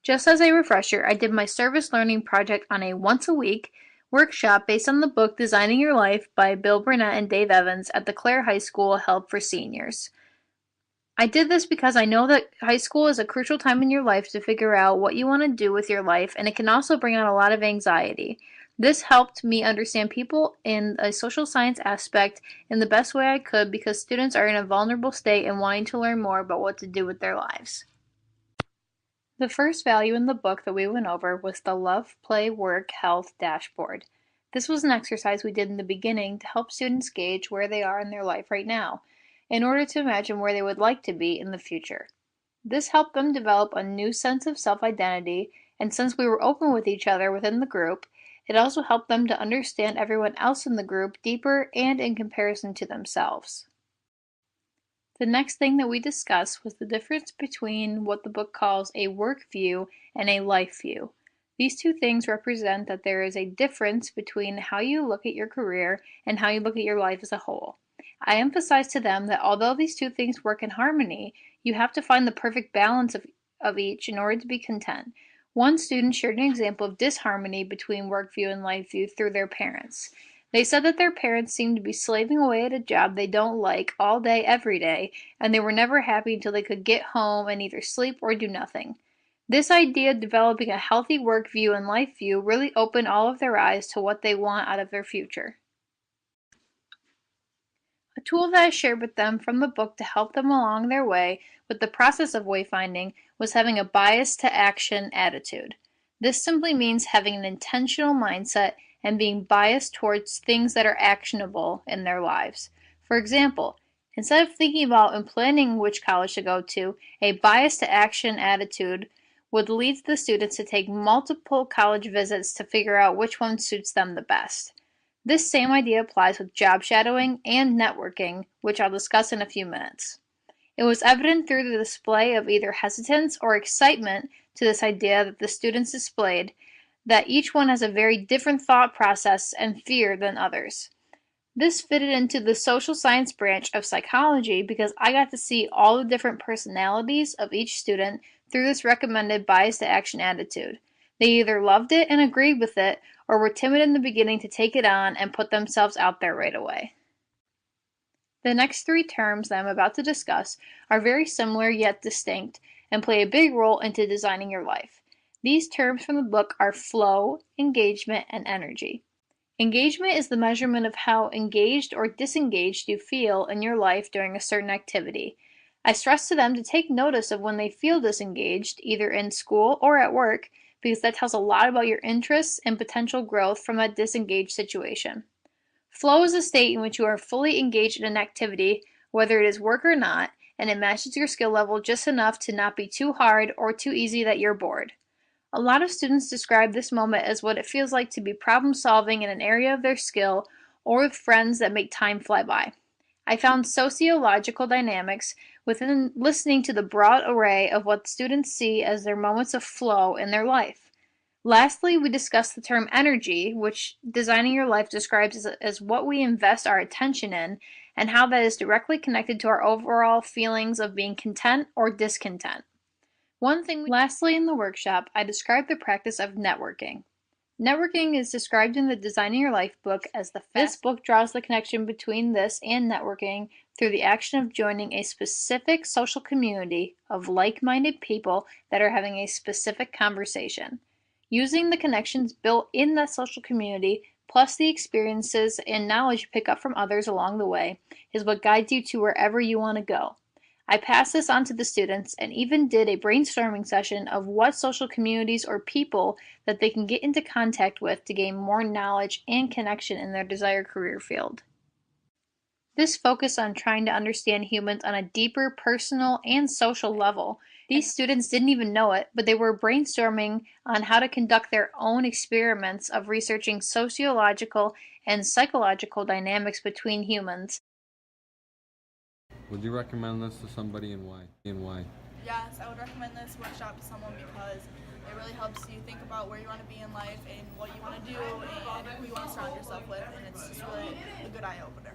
Just as a refresher, I did my service learning project on a once-a-week workshop based on the book Designing Your Life by Bill Burnett and Dave Evans at the Clare High School held for seniors. I did this because I know that high school is a crucial time in your life to figure out what you want to do with your life, and it can also bring on a lot of anxiety. This helped me understand people in a social science aspect in the best way I could because students are in a vulnerable state and wanting to learn more about what to do with their lives. The first value in the book that we went over was the Love, Play, Work, Health Dashboard. This was an exercise we did in the beginning to help students gauge where they are in their life right now, in order to imagine where they would like to be in the future. This helped them develop a new sense of self-identity, and since we were open with each other within the group, it also helped them to understand everyone else in the group deeper and in comparison to themselves. The next thing that we discussed was the difference between what the book calls a work view and a life view. These two things represent that there is a difference between how you look at your career and how you look at your life as a whole. I emphasized to them that although these two things work in harmony, you have to find the perfect balance of each in order to be content. One student shared an example of disharmony between work view and life view through their parents. They said that their parents seemed to be slaving away at a job they don't like all day, every day, and they were never happy until they could get home and either sleep or do nothing. This idea of developing a healthy work view and life view really opened all of their eyes to what they want out of their future. A tool that I shared with them from the book to help them along their way with the process of wayfinding was having a bias to action attitude. This simply means having an intentional mindset and being biased towards things that are actionable in their lives. For example, instead of thinking about and planning which college to go to, a bias to action attitude would lead the students to take multiple college visits to figure out which one suits them the best. This same idea applies with job shadowing and networking, which I'll discuss in a few minutes. It was evident through the display of either hesitance or excitement to this idea that the students displayed that each one has a very different thought process and fear than others. This fitted into the social science branch of psychology because I got to see all the different personalities of each student through this recommended bias to action attitude. They either loved it and agreed with it, or were timid in the beginning to take it on and put themselves out there right away. The next three terms that I'm about to discuss are very similar yet distinct and play a big role into designing your life. These terms from the book are flow, engagement, and energy. Engagement is the measurement of how engaged or disengaged you feel in your life during a certain activity. I stress to them to take notice of when they feel disengaged, either in school or at work, because that tells a lot about your interests and potential growth from that disengaged situation. Flow is a state in which you are fully engaged in an activity, whether it is work or not, and it matches your skill level just enough to not be too hard or too easy that you're bored. A lot of students describe this moment as what it feels like to be problem solving in an area of their skill or with friends that make time fly by. I found sociological dynamics within listening to the broad array of what students see as their moments of flow in their life. Lastly, we discussed the term energy, which Designing Your Life describes as what we invest our attention in and how that is directly connected to our overall feelings of being content or discontent. Lastly, in the workshop, I described the practice of networking. Networking is described in the Designing Your Life book as this book draws the connection between this and networking through the action of joining a specific social community of like-minded people that are having a specific conversation. Using the connections built in that social community, plus the experiences and knowledge you pick up from others along the way, is what guides you to wherever you want to go. I passed this on to the students and even did a brainstorming session of what social communities or people that they can get into contact with to gain more knowledge and connection in their desired career field. This focused on trying to understand humans on a deeper personal and social level. These students didn't even know it, but they were brainstorming on how to conduct their own experiments of researching sociological and psychological dynamics between humans. Would you recommend this to somebody and why? Yes, I would recommend this workshop to someone because it really helps you think about where you want to be in life and what you want to do and who you want to surround yourself with, and it's just really a good eye-opener.